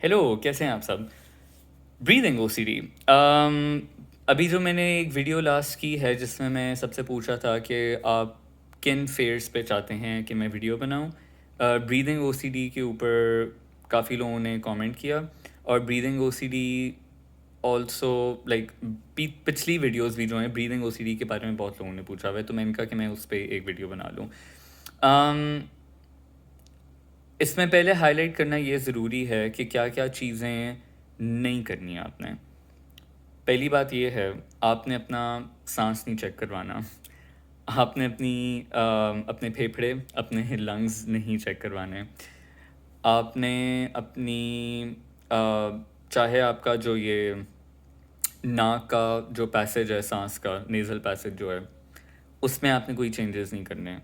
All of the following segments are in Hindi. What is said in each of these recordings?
हेलो, कैसे हैं आप सब? Breathing OCD. अभी जो मैंने एक वीडियो लास्ट की है जिसमें मैं सबसे पूछा था कि आप किन फेयर्स पे चाहते हैं कि मैं वीडियो बनाऊं। ब्रीदिंग ओसीडी के ऊपर काफ़ी लोगों ने कमेंट किया, और ब्रीदिंग ओसीडी ऑल्सो लाइक पिछली वीडियोस भी जो हैं ब्रीदिंग ओसीडी के बारे में बहुत लोगों ने पूछा हुआ है, तो मैंने कहा कि मैं उस पर एक वीडियो बना लूँ। इसमें पहले हाईलाइट करना ये ज़रूरी है कि क्या क्या चीज़ें नहीं करनी है आपने। पहली बात ये है, आपने अपना सांस नहीं चेक करवाना। आपने अपने फेफड़े, अपने लंग्स नहीं चेक करवाने। आपने अपनी चाहे आपका जो ये नाक का जो पैसेज है, सांस का नेज़ल पैसेज जो है, उसमें आपने कोई चेंजेस नहीं करने।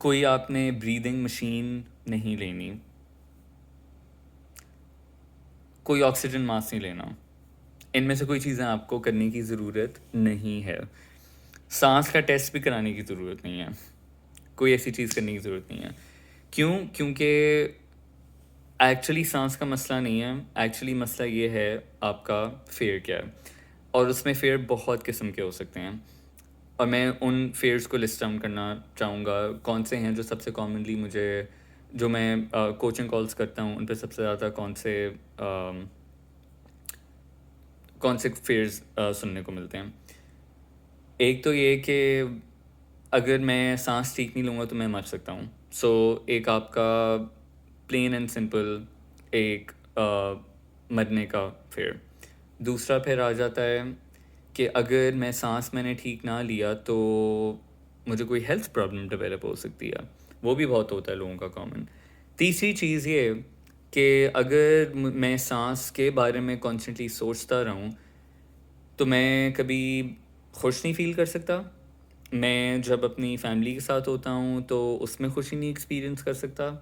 कोई आपने ब्रीदिंग मशीन नहीं लेनी। कोई ऑक्सीजन मास्क नहीं लेना। इनमें से कोई चीज़ें आपको करने की ज़रूरत नहीं है। सांस का टेस्ट भी कराने की ज़रूरत नहीं है। कोई ऐसी चीज़ करने की ज़रूरत नहीं है। क्यों? क्योंकि एक्चुअली सांस का मसला नहीं है। एक्चुअली मसला ये है आपका फेयर क्या है, और उसमें फेयर बहुत किस्म के हो सकते हैं। और मैं उन फेयर्स को लिस्ट डाउन करना चाहूँगा, कौन से हैं जो सबसे कॉमनली मुझे, जो मैं कोचिंग कॉल्स करता हूँ उन पर सबसे ज़्यादा कौन से फेयर्स सुनने को मिलते हैं। एक तो ये कि अगर मैं सांस ठीक नहीं लूँगा तो मैं मर सकता हूँ। सो एक आपका प्लेन एंड सिंपल एक मरने का फेयर। दूसरा फिर आ जाता है कि अगर मैं सांस मैंने ठीक ना लिया तो मुझे कोई हेल्थ प्रॉब्लम डेवलप हो सकती है। वो भी बहुत होता है लोगों का कॉमन। तीसरी चीज़ ये कि अगर मैं सांस के बारे में कॉन्स्टेंटली सोचता रहूँ तो मैं कभी खुश नहीं फ़ील कर सकता। मैं जब अपनी फैमिली के साथ होता हूँ तो उसमें खुशी नहीं एक्सपीरियंस कर सकता।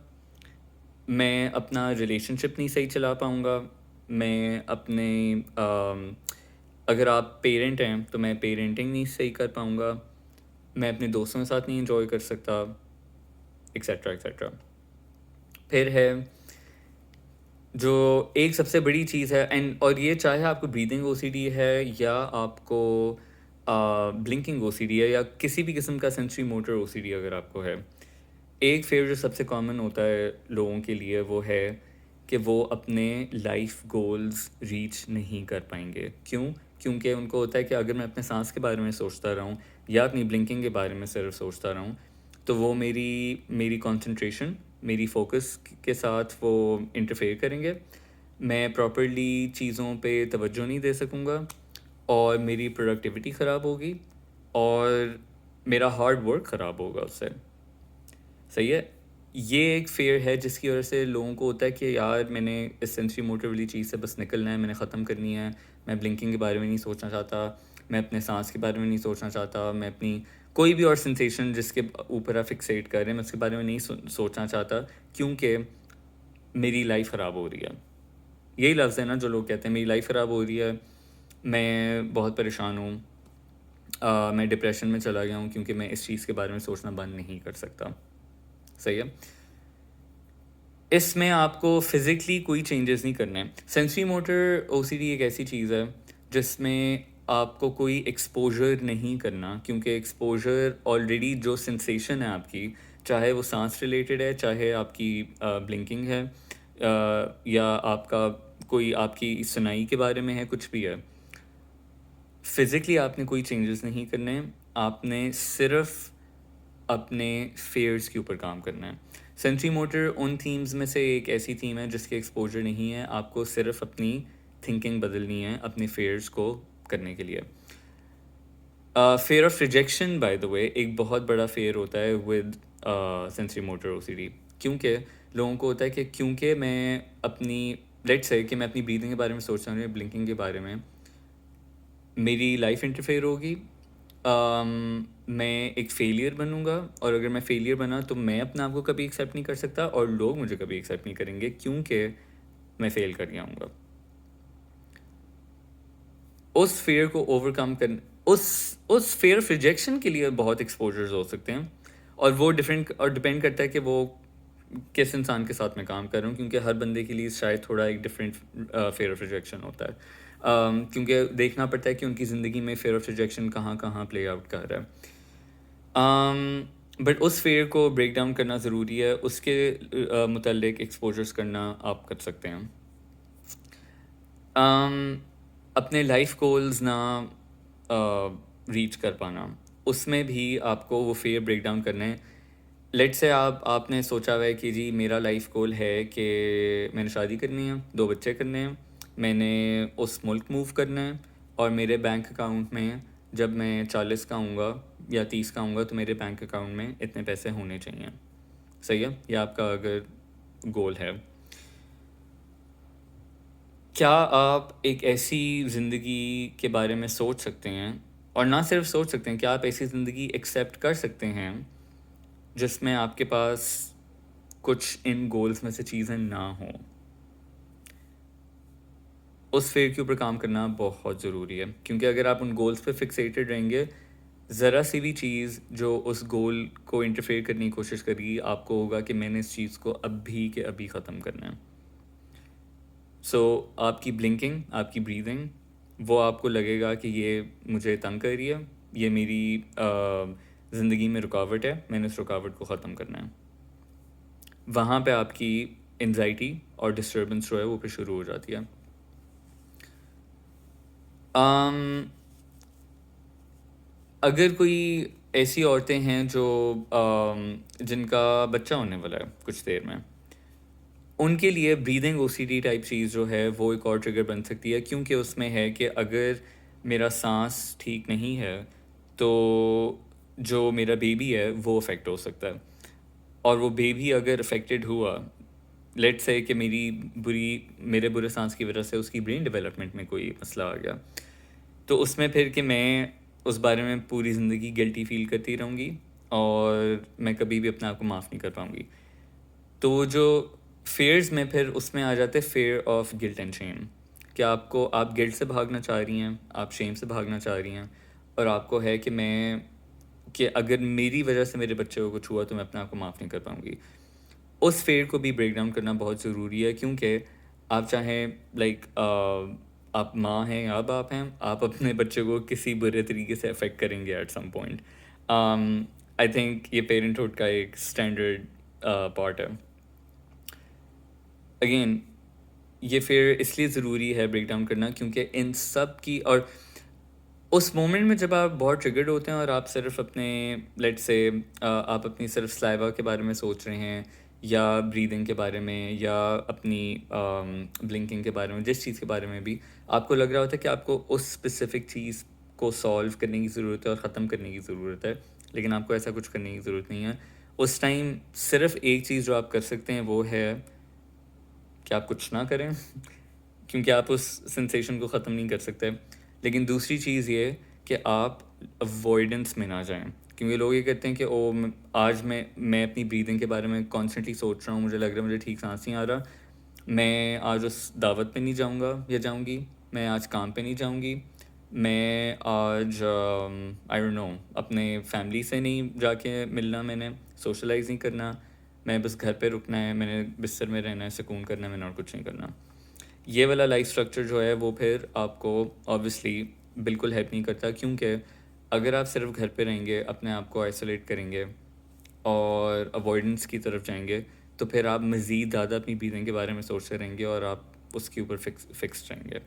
मैं अपना रिलेशनशिप नहीं सही चला पाऊँगा। मैं अपने अगर आप पेरेंट हैं तो मैं पेरेंटिंग नहीं सही कर पाऊँगा। मैं अपने दोस्तों के साथ नहीं एंजॉय कर सकता, एक्सेट्रा एक्सेट्रा। फिर है जो एक सबसे बड़ी चीज़ है, एंड और ये चाहे आपको ब्रीदिंग ओसीडी है या आपको ब्लिंकिंग ओसीडी है या किसी भी किस्म का सेंसरी मोटर ओसीडी अगर आपको है, एक फेयर जो सबसे कॉमन होता है लोगों के लिए वो है कि वो अपने लाइफ गोल्स रीच नहीं कर पाएंगे। क्यों? क्योंकि उनको होता है कि अगर मैं अपने सांस के बारे में सोचता रहूँ या अपनी ब्लिंकिंग के बारे में सिर्फ सोचता रहूँ तो वो मेरी मेरी कंसंट्रेशन, मेरी फोकस के साथ वो इंटरफेयर करेंगे। मैं प्रॉपरली चीज़ों पे तवज्जो नहीं दे सकूँगा, और मेरी प्रोडक्टिविटी ख़राब होगी, और मेरा हार्ड वर्क ख़राब होगा उससे। सही है। ये एक फेयर है जिसकी वजह से लोगों को होता है कि यार मैंने इस सेंसरी मोटर वाली चीज़ से बस निकलना है, मैंने ख़त्म करनी है। मैं ब्लिंकिंग के बारे में नहीं सोचना चाहता, मैं अपने सांस के बारे में नहीं सोचना चाहता, मैं अपनी कोई भी और सेंसेशन जिसके ऊपर आप फिक्सेट कर रहे हैं मैं उसके बारे में नहीं सोचना चाहता, क्योंकि मेरी लाइफ ख़राब हो रही है। यही लफ्ज़ है ना जो लोग कहते हैं मेरी लाइफ ख़राब हो रही है, मैं बहुत परेशान हूँ, मैं डिप्रेशन में चला गया हूँ क्योंकि मैं इस चीज़ के बारे में सोचना बंद नहीं कर सकता। सही है। इसमें आपको फिज़िकली कोई चेंजेस नहीं करने हैं। सेंसरी मोटर ओसीडी एक ऐसी चीज़ है जिसमें आपको कोई एक्सपोज़र नहीं करना, क्योंकि एक्सपोज़र ऑलरेडी जो सेंसेशन है आपकी, चाहे वो सांस रिलेटेड है, चाहे आपकी ब्लिंकिंग है, या आपका कोई आपकी सुनाई के बारे में है, कुछ भी है। फिज़िकली आपने कोई चेंजेस नहीं करने हैं, आपने सिर्फ अपने फेयर्स के ऊपर काम करना है। सेंसरी मोटर उन थीम्स में से एक ऐसी थीम है जिसके एक्सपोजर नहीं है, आपको सिर्फ अपनी थिंकिंग बदलनी है अपने फेयर्स को करने के लिए। Fair of rejection by the way एक बहुत बड़ा फेयर होता है विद सेंसरी मोटर ओसीडी, क्योंकि लोगों को होता है कि क्योंकि मैं अपनी, लेट्स से कि मैं अपनी ब्रीदिंग के बारे में सोच रहा हूँ, ब्लिंकिंग के बारे में, मेरी लाइफ इंटरफेयर होगी, मैं एक फेलियर बनूंगा, और अगर मैं फेलियर बना तो मैं अपने आप को कभी एक्सेप्ट नहीं कर सकता और लोग मुझे कभी एक्सेप्ट नहीं करेंगे क्योंकि मैं फेल कर गया हूँगा। उस फेयर को ओवरकम कर, उस फेयर ऑफ रिजेक्शन के लिए बहुत एक्सपोजर्स हो सकते हैं, और वो डिफरेंट और डिपेंड करता है कि वो किस इंसान के साथ मैं काम कर रहा हूँ, क्योंकि हर बंदे के लिए शायद थोड़ा एक डिफरेंट फेयर ऑफ रिजेक्शन होता है। क्योंकि देखना पड़ता है कि उनकी ज़िंदगी में फेयर ऑफ रिजेक्शन कहाँ कहाँ प्ले आउट कर रहा है। बट उस फेयर को ब्रेक डाउन करना ज़रूरी है, उसके मुतल्लिक एक्सपोजर्स करना आप कर सकते हैं। अपने लाइफ गोल्स ना रीच कर पाना, उसमें भी आपको वो फेयर ब्रेक डाउन करना है। लेट से आपने सोचा हुआ है कि जी मेरा लाइफ गोल है कि मैंने शादी करनी है, 2 बच्चे करने हैं, मैंने उस मुल्क मूव करना है, और मेरे बैंक अकाउंट में जब मैं 40 का आऊँगा या 30 का आऊँगा तो मेरे बैंक अकाउंट में इतने पैसे होने चाहिए। सही है? ये आपका अगर गोल है। क्या आप एक ऐसी ज़िंदगी के बारे में सोच सकते हैं, और ना सिर्फ सोच सकते हैं, क्या आप ऐसी ज़िंदगी एक्सेप्ट कर सकते हैं जिसमें आपके पास कुछ इन गोल्स में से चीज़ें ना हों? उस फेयर के ऊपर काम करना बहुत ज़रूरी है, क्योंकि अगर आप उन गोल्स पे फिक्सेटेड रहेंगे, ज़रा सी भी चीज़ जो उस गोल को इंटरफेयर करने की कोशिश करेगी, आपको होगा कि मैंने इस चीज़ को अभी के अभी ख़त्म करना है। सो आपकी ब्लिंकिंग, आपकी ब्रीदिंग, वो आपको लगेगा कि ये मुझे तंग कर रही है, ये मेरी ज़िंदगी में रुकावट है, मैंने उस रुकावट को ख़त्म करना है। वहाँ पे आपकी एंजाइटी और डिस्टर्बेंस जो है वो फिर शुरू हो जाती है। अगर कोई ऐसी औरतें हैं जो जिनका बच्चा होने वाला है कुछ देर में, उनके लिए ब्रीदिंग ओसीडी टाइप चीज़ जो है वो एक और ट्रिगर बन सकती है, क्योंकि उसमें है कि अगर मेरा सांस ठीक नहीं है तो जो मेरा बेबी है वो अफेक्ट हो सकता है, और वो बेबी अगर अफेक्टेड हुआ, लेट्स से कि मेरे बुरे सांस की वजह से उसकी ब्रेन डेवलपमेंट में कोई मसला आ गया, तो उसमें फिर कि मैं उस बारे में पूरी ज़िंदगी गिल्टी फील करती रहूँगी, और मैं कभी भी अपने आप को माफ़ नहीं कर पाऊँगी। तो जो फेयर्स में फिर उसमें आ जाते हैं fair of guilt and Shem, कि आप गिल्ट से भागना चाह रही हैं, आप शेम से भागना चाह रही हैं, और आपको है कि अगर मेरी वजह से मेरे बच्चे को कुछ हुआ तो मैं अपने आप को माफ़ नहीं कर पाऊँगी। उस फेयर को भी ब्रेक डाउन करना बहुत ज़रूरी है, क्योंकि आप चाहें लाइक आप माँ हैं या बाप हैं, आप अपने बच्चे को किसी बुरे तरीके से अफेक्ट करेंगे at some point. I think ये पेरेंटहुड का एक स्टैंडर्ड पार्ट है। अगेन, ये फेयर इसलिए ज़रूरी है ब्रेक डाउन करना, क्योंकि इन सब की, और उस मोमेंट में जब आप बहुत ट्रिगर्ड होते हैं और आप सिर्फ अपने लेट्स से आप अपनी सिर्फ स्लाइवा के बारे में सोच रहे हैं, या ब्रीदिंग के बारे में, या अपनी ब्लिंकिंग के बारे में, जिस चीज़ के बारे में भी आपको लग रहा होता है कि आपको उस स्पेसिफिक चीज़ को सॉल्व करने की ज़रूरत है और ख़त्म करने की ज़रूरत है, लेकिन आपको ऐसा कुछ करने की ज़रूरत नहीं है। उस टाइम सिर्फ एक चीज़ जो आप कर सकते हैं वो है कि आप कुछ ना करें, क्योंकि आप उस सेंसेशन को ख़त्म नहीं कर सकते। लेकिन दूसरी चीज़ ये कि आप अवॉइडेंस में ना जाएं, क्योंकि लोग ये कहते हैं कि आज मैं अपनी ब्रीदिंग के बारे में कॉन्स्टेंटली सोच रहा हूँ, मुझे लग रहा है मुझे ठीक सांस नहीं आ रहा, मैं आज उस दावत पे नहीं जाऊँगा या जाऊँगी, मैं आज काम पे नहीं जाऊँगी, मैं आज आई डोंट नो अपने फैमिली से नहीं जाके मिलना, मैंने सोशलाइज नहीं करना, मैं बस घर पे रुकना है, मैंने बिस्तर में रहना है, सुकून करना है, मैंने और कुछ नहीं करना। ये वाला लाइफ स्ट्रक्चर जो है वो फिर आपको ऑब्वियसली बिल्कुल हेल्प नहीं करता, क्योंकि अगर आप सिर्फ घर पे रहेंगे, अपने आप को आइसोलेट करेंगे और अवॉइडेंस की तरफ जाएंगे, तो फिर आप मज़ीद ज़्यादा अपनी ब्रीदिंग के बारे में सोचते रहेंगे और आप उसके ऊपर फिक्स रहेंगे।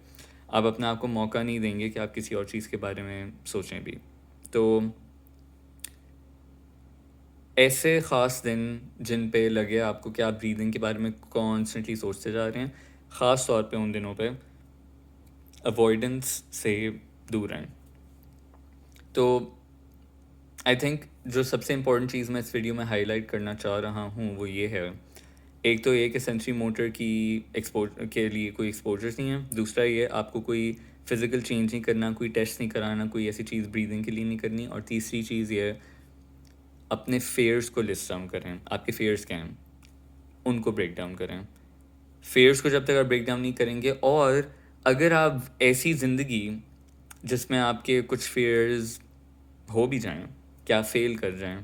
आप अपने आप को मौका नहीं देंगे कि आप किसी और चीज़ के बारे में सोचें भी। तो ऐसे ख़ास दिन जिन पे लगे आपको कि आप ब्रीदिंग के बारे में कॉन्स्टेंटली सोचते जा रहे हैं, ख़ास तौर पे उन दिनों पे अवॉइडेंस से दूर रहें। तो आई थिंक जो सबसे इम्पोर्टेंट चीज़ मैं इस वीडियो में हाईलाइट करना चाह रहा हूँ वो ये है, एक तो ये कि सेंसरी मोटर की के लिए कोई एक्सपोजर्स नहीं है, दूसरा ये आपको कोई फिज़िकल चेंज नहीं करना, कोई टेस्ट नहीं कराना, कोई ऐसी चीज़ ब्रीदिंग के लिए नहीं करनी, और तीसरी चीज़ ये है अपने फेयर्स को लिस्ट डाउन करें। आपके फेयर्स क्या हैं, उनको ब्रेक डाउन करें। फेयर्स को जब तक आप ब्रेक डाउन नहीं करेंगे, और अगर आप ऐसी ज़िंदगी जिसमें आपके कुछ फेयर्स हो भी जाएं, क्या फेल कर जाएं,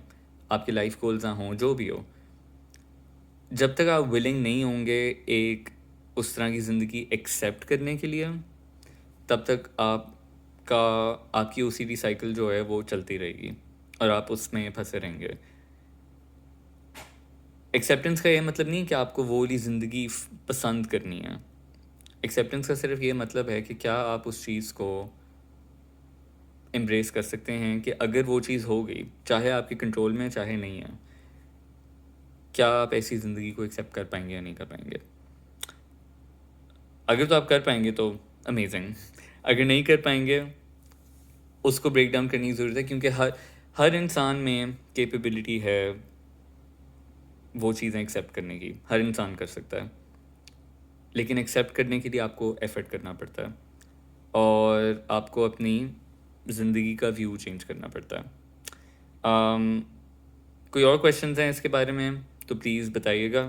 आपके लाइफ गोल्स ना हों, जो भी हो, जब तक आप विलिंग नहीं होंगे एक उस तरह की ज़िंदगी एक्सेप्ट करने के लिए, तब तक आपकी ओसीडी साइकिल जो है वो चलती रहेगी और आप उसमें फंसे रहेंगे। एक्सेप्टेंस का ये मतलब नहीं है कि आपको वो वाली ज़िंदगी पसंद करनी है। एक्सेप्टेंस का सिर्फ ये मतलब है कि क्या आप उस चीज़ को एम्ब्रेस कर सकते हैं कि अगर वो चीज़ हो गई, चाहे आपके कंट्रोल में चाहे नहीं है, क्या आप ऐसी ज़िंदगी को एक्सेप्ट कर पाएंगे या नहीं कर पाएंगे। अगर तो आप कर पाएंगे तो अमेजिंग, अगर नहीं कर पाएंगे उसको ब्रेक डाउन करने की ज़रूरत है, क्योंकि हर इंसान में कैपेबिलिटी है वो चीज़ें एक्सेप्ट करने की। हर इंसान कर सकता है, लेकिन एक्सेप्ट करने के लिए आपको एफ़र्ट करना पड़ता है और आपको अपनी ज़िंदगी का व्यू चेंज करना पड़ता है। कोई और क्वेश्चंस हैं इसके बारे में तो प्लीज़ बताइएगा,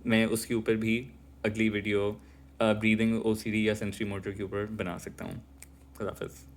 मैं उसके ऊपर भी अगली वीडियो ब्रीदिंग ओसीडी या सेंसरी मोटर के ऊपर बना सकता हूँ। खुदा हाफिज़।